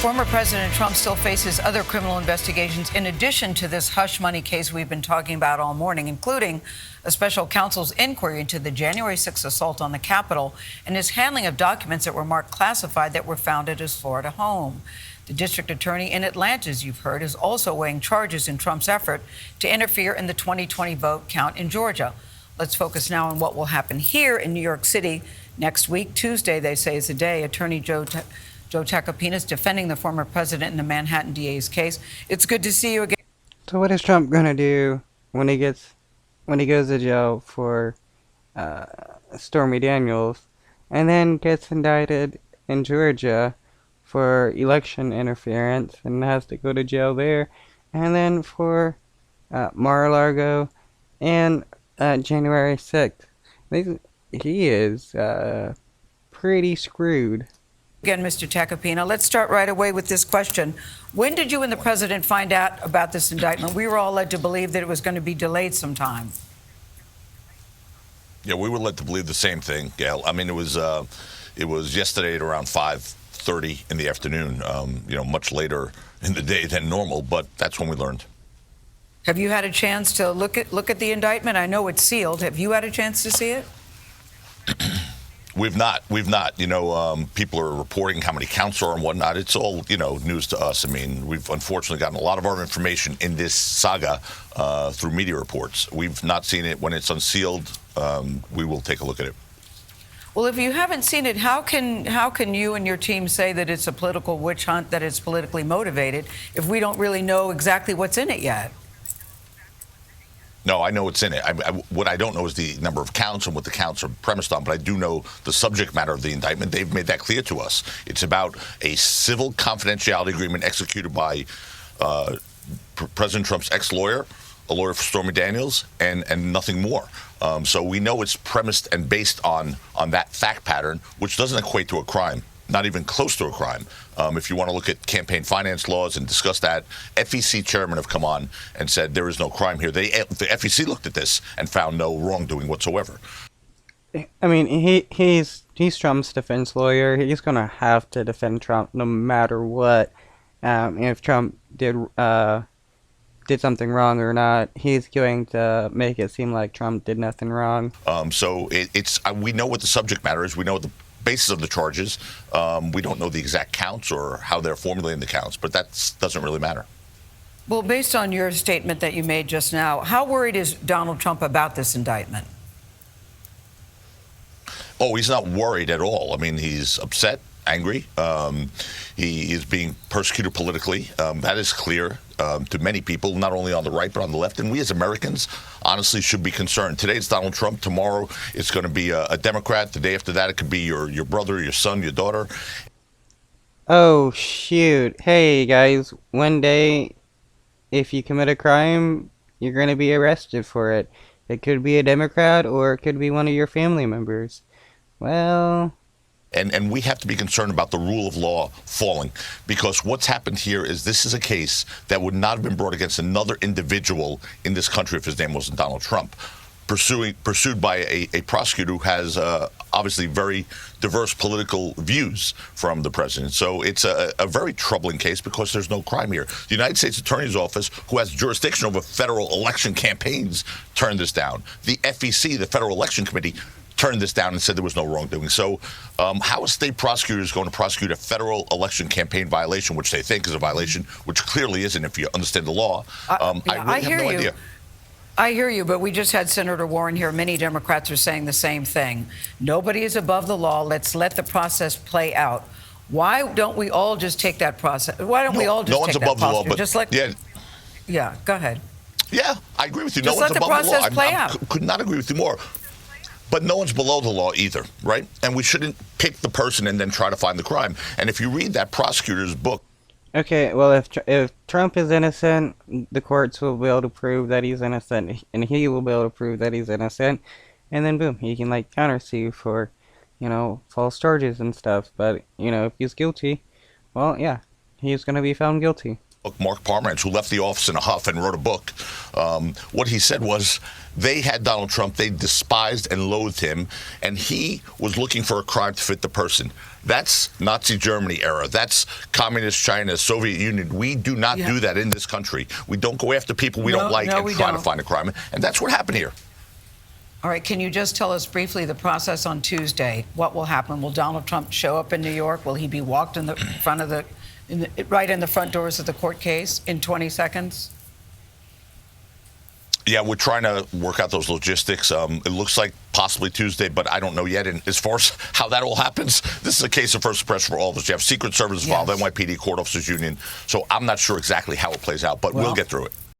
Former President Trump still faces other criminal investigations in addition to this hush money case we've been talking about all morning, including a special counsel's inquiry into the January 6th assault on the Capitol and his handling of documents that were marked classified that were found at his Florida home. The district attorney in Atlanta, as you've heard, is also weighing charges in Trump's effort to interfere in the 2020 vote count in Georgia. Let's focus now on what will happen here in New York City next week. Tuesday, they say, is the day Attorney Joe Tacopina is defending the former president in the Manhattan DA's case. It's good to see you again. So what is Trump gonna do when he goes to jail for Stormy Daniels, and then gets indicted in Georgia for election interference and has to go to jail there, and then for Mar-a-Lago and January 6th? He is pretty screwed. Again, Mr. Tacopina, let's start right away with this question. When did you and the president find out about this indictment? We were all led to believe that it was going to be delayed sometime. Yeah, we were led to believe the same thing, Gail. I mean, it was yesterday at around 5:30 in the afternoon, much later in the day than normal, but that's when we learned. Have you had a chance to look at the indictment? I know it's sealed. Have you had a chance to see it? We've not. People are reporting how many counts are and whatnot. It's all, news to us. I mean, we've unfortunately gotten a lot of our information in this saga through media reports. We've not seen it. When it's unsealed, we will take a look at it. Well, if you haven't seen it, how can you and your team say that it's a political witch hunt, that it's politically motivated, if we don't really know exactly what's in it yet? No, I know what's in it. What I don't know is the number of counts and what the counts are premised on, but I do know the subject matter of the indictment. They've made that clear to us. It's about a civil confidentiality agreement executed by President Trump's ex-lawyer, a lawyer for Stormy Daniels, and nothing more. So we know it's premised and based on that fact pattern, which doesn't equate to a crime. Not even close to a crime. If you want to look at campaign finance laws and discuss that, FEC chairmen have come on and said there is no crime here. The FEC looked at this and found no wrongdoing whatsoever. I mean, he's Trump's defense lawyer. He's gonna have to defend Trump no matter what. If Trump did something wrong or not, he's going to make it seem like Trump did nothing wrong. So we know what the subject matter is. We know what the basis of the charges. We don't know the exact counts or how they're formulating the counts, but that doesn't really matter. Well, based on your statement that you made just now, how worried is Donald Trump about this indictment? Oh, he's not worried at all. I mean, he's upset, angry. He is being persecuted politically. That is clear to many people, not only on the right but on the left. And we as Americans honestly should be concerned. Today it's Donald Trump. Tomorrow it's going to be a Democrat. The day after that it could be your brother, your son, your daughter. Oh, shoot. Hey, guys, one day, if you commit a crime, you're going to be arrested for it. It could be a Democrat or it could be one of your family members. Well... And we have to be concerned about the rule of law falling, because what's happened here is this is a case that would not have been brought against another individual in this country if his name wasn't Donald Trump, pursued by a prosecutor who has obviously very diverse political views from the president. So it's a very troubling case because there's no crime here. The United States Attorney's Office, who has jurisdiction over federal election campaigns, turned this down. The FEC, the Federal Election Committee, turned this down and said there was no wrongdoing. So how a state prosecutor is going to prosecute a federal election campaign violation, which they think is a violation, which clearly isn't if you understand the law, I really have no idea. I hear you, but we just had Senator Warren here. Many Democrats are saying the same thing. Nobody is above the law. Let's let the process play out. Why don't we all just take that process? Why don't we all just take that process? No one's above the law, but just let, yeah, go ahead. Yeah, I agree with you. Just no one's above the law. Just let the process play out. Could not agree with you more. But no one's below the law either, right? And we shouldn't pick the person and then try to find the crime. And if you read that prosecutor's book... Okay, well, if Trump is innocent, the courts will be able to prove that he's innocent, and he will be able to prove that he's innocent, and then boom, he can, countersue for, false charges and stuff. But, if he's guilty, well, yeah, he's going to be found guilty. Mark Pomerantz, who left the office in a huff and wrote a book. What he said was they had Donald Trump, they despised and loathed him, and he was looking for a crime to fit the person. That's Nazi Germany era. That's communist China, Soviet Union. We do not do that in this country. We don't go after people we don't like and try to find a crime. And that's what happened here. All right, can you just tell us briefly the process on Tuesday? What will happen? Will Donald Trump show up in New York? Will he be walked in the front of right in the front doors of the court case in 20 seconds? Yeah, we're trying to work out those logistics. It looks like possibly Tuesday, but I don't know yet. And as far as how that all happens, this is a case of first impression for all of us. You have Secret Service involved, NYPD, Court Officers Union. So I'm not sure exactly how it plays out, but we'll get through it.